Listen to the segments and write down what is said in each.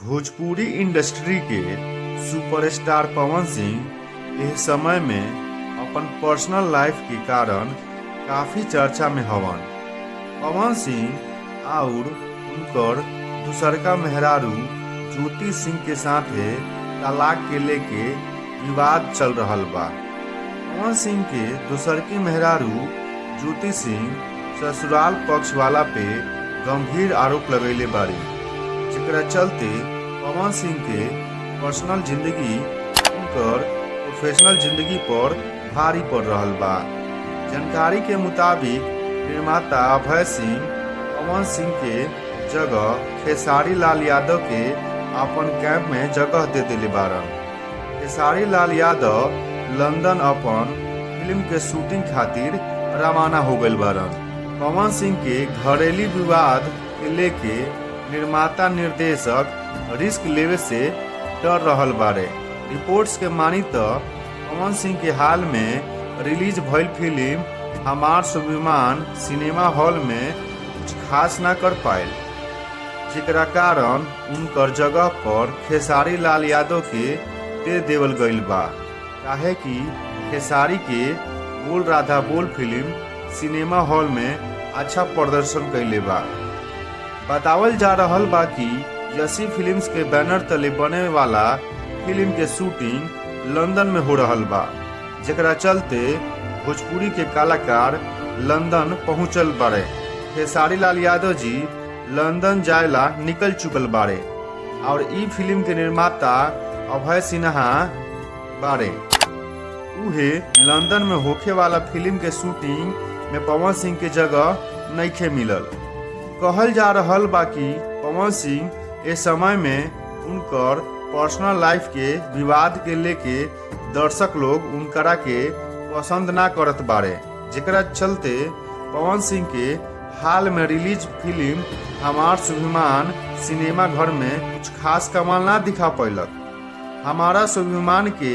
Bhojpuri industry के superstar Pawan Singh इस समय में अपन पर्सनल लाइफ के कारण काफी चर्चा में हवन। पवन सिंह और उनकर दूसरका मेहरारू ज्योति सिंह के साथे तलाक के लेके विवाद चल रहल बा। पवन सिंह के दूसरकी मेहरारू ज्योति सिंह ससुराल पक्ष वाला पे गंभीर आरोप लगैले बाड़ी, जेकरा चलते पवन सिंह के पर्सनल जिंदगी उनकर प्रोफेशनल जिंदगी पर भारी पड़ रहल बा। जानकारी के मुताबिक निर्माता अभय सिंह पवन सिंह के जगह खेसारी लाल यादव के अपन कैंप में जगह दे दिले बारन। खेसारी लाल यादव लंदन अपन फिल्म के शूटिंग खातिर रवाना हो गइल बारन। पवन सिंह के घरेलू विवाद के लेके निर्माता निर्देशक रिस्क लेवे से डर रहल बारे। रिपोर्ट्स के मानी तो पवन सिंह के हाल में रिलीज भइल फिल्म हमार स्वाभिमान सिनेमा हॉल में कुछ खास ना कर पायल, जेकरा कारण उनकर जगह पर खेसारी लाल यादव के दे देवल गइल बा। काहे कि खेसारी के बोल राधा बोल फिल्म सिनेमा हॉल में अच्छा प्रदर्शन कैले बा। बतावल जा रहल बा कि यसी फिल्म्स के बैनर तले बने वाला फिल्म के शूटिंग लंदन में हो रहल बा, जेकरा चलते भोजपुरी के कलाकार लंदन पहुंचल बारे। खेसारी लाल यादव जी लंदन जायला निकल चुकल बारे और ई फिल्म के निर्माता अभय सिन्हा बारे। उहे लंदन में होखे वाला फिल्म के शूटिंग में पवन सिंह के जगह नइखे मिलल। कहल जा रहल बा कि पवन सिंह इस समय में उनकर पर्सनल लाइफ के विवाद के लेके दर्शक लोग उनकरा के पसंद ना करत बारे, जेकरा चलते पवन सिंह के हाल में रिलीज फिल्म हमार स्वाभिमान सिनेमा घर में कुछ खास कमाल ना दिखा पैलक। हमारा स्वाभिमान के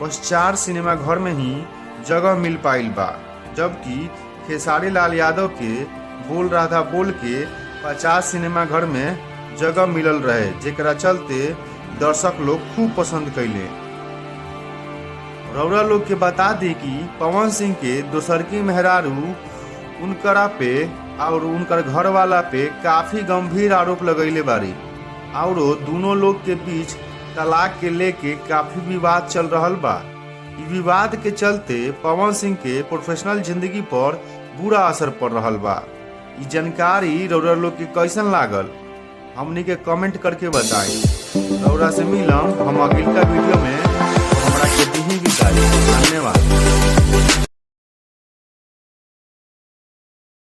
बस 4 सिनेमा घर में ही जगह मिल पाइल बा, जबकि खेसारी लाल यादव के बोल राधा बोल के 50 सिनेमा घर में जगह मिलल रहे, जेकरा चलते दर्शक लोग खूब पसंद कैले। रौरा लोग के बता दी कि पवन सिंह के दोसरकी मेहरारू उनकरा पे और उनकर घर वाला पे काफी गंभीर आरोप लगैले बारी और दोनों लोग के बीच तलाक के लेके काफी विवाद चल रहल बा। इ विवाद के चलते पवन सिंह के प्रोफेशनल जिंदगी पर बुरा असर पड़ रहल बा। इ जानकारी रौरा लोग के कैसन लागल हमनी के कमेंट करके बताई। रौरा से मिलम हम अगला वीडियो में।